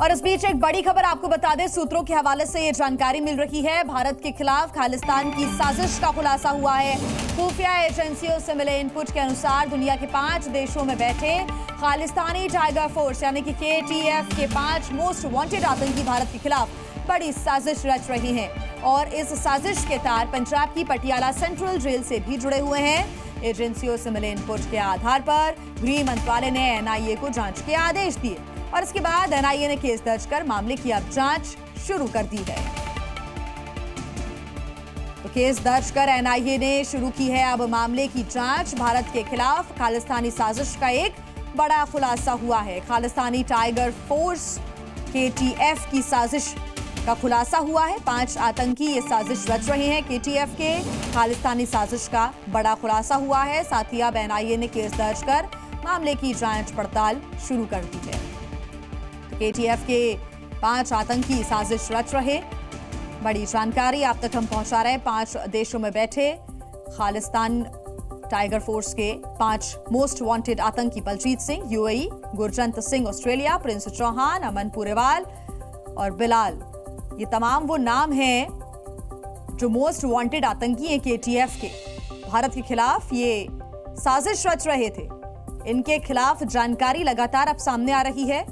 और इस बीच एक बड़ी खबर आपको बता दें, सूत्रों के हवाले से ये जानकारी मिल रही है। भारत के खिलाफ खालिस्तान की साजिश का खुलासा हुआ है। खुफिया एजेंसियों से मिले इनपुट के अनुसार दुनिया के 5 देशों में बैठे खालिस्तानी टाइगर फोर्स यानी कि KTF के 5 मोस्ट वांटेड आतंकी भारत के खिलाफ बड़ी साजिश रच रही हैं और इस साजिश के तार पंजाब की पटियाला सेंट्रल जेल से भी जुड़े हुए हैं। एजेंसियों से मिले इनपुट के आधार पर गृह मंत्रालय ने NIA को जांच के आदेश दिए और इसके बाद NIA ने केस दर्ज कर मामले की अब जांच शुरू कर दी है। तो केस दर्ज कर NIA ने शुरू की है अब मामले की जांच। भारत के खिलाफ खालिस्तानी साजिश का एक बड़ा खुलासा हुआ है। खालिस्तानी टाइगर फोर्स KTF की साजिश का खुलासा हुआ है। 5 आतंकी ये साजिश रच रहे हैं। KTF के खालिस्तानी साजिश का बड़ा खुलासा हुआ है। साथ ही अब NIA ने केस दर्ज कर मामले की जांच पड़ताल शुरू कर दी है। KTF के 5 आतंकी साजिश रच रहे। बड़ी जानकारी आप तक हम पहुंचा रहे हैं। 5 देशों में बैठे खालिस्तान टाइगर फोर्स के 5 मोस्ट वांटेड आतंकी Baljeet Singh UAE, Gurjant Singh Australia, Prince Chauhan, Aman Purewal और बिलाल, ये तमाम वो नाम हैं जो मोस्ट वांटेड आतंकी हैं KTF के। भारत के खिलाफ ये साजिश रच रहे थे। इनके खिलाफ जानकारी लगातार अब सामने आ रही है।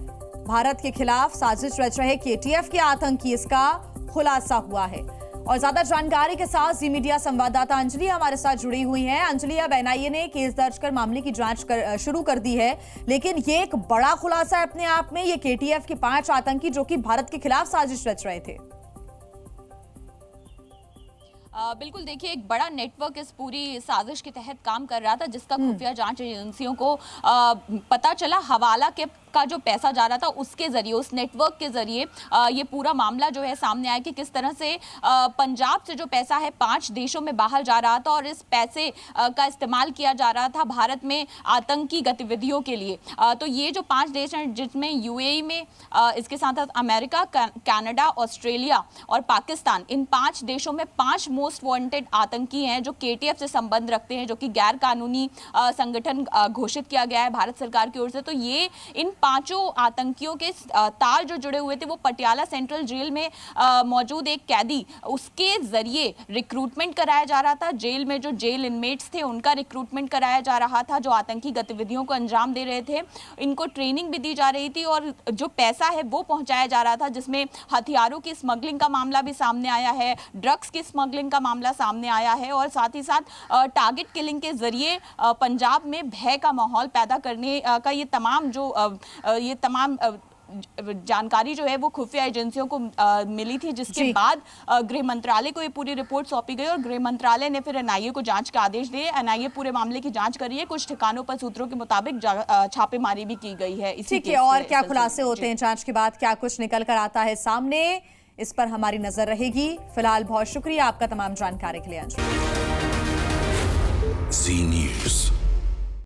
भारत के खिलाफ साजिश रच रहे KTF के आतंकी, इसका खुलासा हुआ है। और ज्यादा जानकारी के साथ जी मीडिया संवाददाता अंजलि हमारे साथ जुड़ी हुई हैं। अंजलि, अब NIA ने केस दर्ज कर मामले की जांच शुरू कर दी है, लेकिन ये एक बड़ा खुलासा है अपने आप में। ये KTF के 5 आतंकी जो कि भारत के खिलाफ साजिश रच रहे थे। बिल्कुल, देखिए, एक बड़ा नेटवर्क इस पूरी साजिश के तहत काम कर रहा था, जिसका खुफिया जांच एजेंसियों को पता चला। हवाला का जो पैसा जा रहा था उसके जरिए, उस नेटवर्क के जरिए ये पूरा मामला जो है सामने आया कि किस तरह से पंजाब से जो पैसा है 5 देशों में बाहर जा रहा था और इस पैसे का इस्तेमाल किया जा रहा था भारत में आतंकी गतिविधियों के लिए। तो ये जो 5 देश हैं, जिसमें UAE में, इसके साथ साथ अमेरिका, कनाडा, ऑस्ट्रेलिया और पाकिस्तान, इन 5 देशों में 5 मोस्ट वांटेड आतंकी हैं जो KTF से संबंध रखते हैं, जो कि गैर कानूनी संगठन घोषित किया गया है भारत सरकार की ओर से। तो ये इन 5 आतंकियों के तार जो जुड़े हुए थे वो पटियाला सेंट्रल जेल में मौजूद एक कैदी, उसके जरिए रिक्रूटमेंट कराया जा रहा था। जेल में जो जेल इनमेट्स थे उनका रिक्रूटमेंट कराया जा रहा था, जो आतंकी गतिविधियों को अंजाम दे रहे थे। इनको ट्रेनिंग भी दी जा रही थी और जो पैसा है वो पहुंचाया जा रहा था, जिसमें हथियारों की स्मगलिंग का मामला भी सामने आया है, ड्रग्स की स्मगलिंग का मामला सामने आया है और साथ ही साथ टारगेट किलिंग के जरिए पंजाब में भय का माहौल पैदा करने का ये तमाम जानकारी जो है वो खुफिया एजेंसियों को मिली थी, जिसके बाद गृह मंत्रालय को ये पूरी रिपोर्ट सौंपी गई और गृह मंत्रालय ने फिर NIA को जांच का आदेश दिए। NIA पूरे मामले की जांच कर रही है। कुछ ठिकानों पर सूत्रों के मुताबिक छापेमारी भी की गई है। ठीक है, और क्या खुलासे होते हैं जांच के बाद, क्या कुछ निकल कर आता है सामने, इस पर हमारी नजर रहेगी। फिलहाल बहुत शुक्रिया आपका तमाम जानकारी के लिए। Zee News।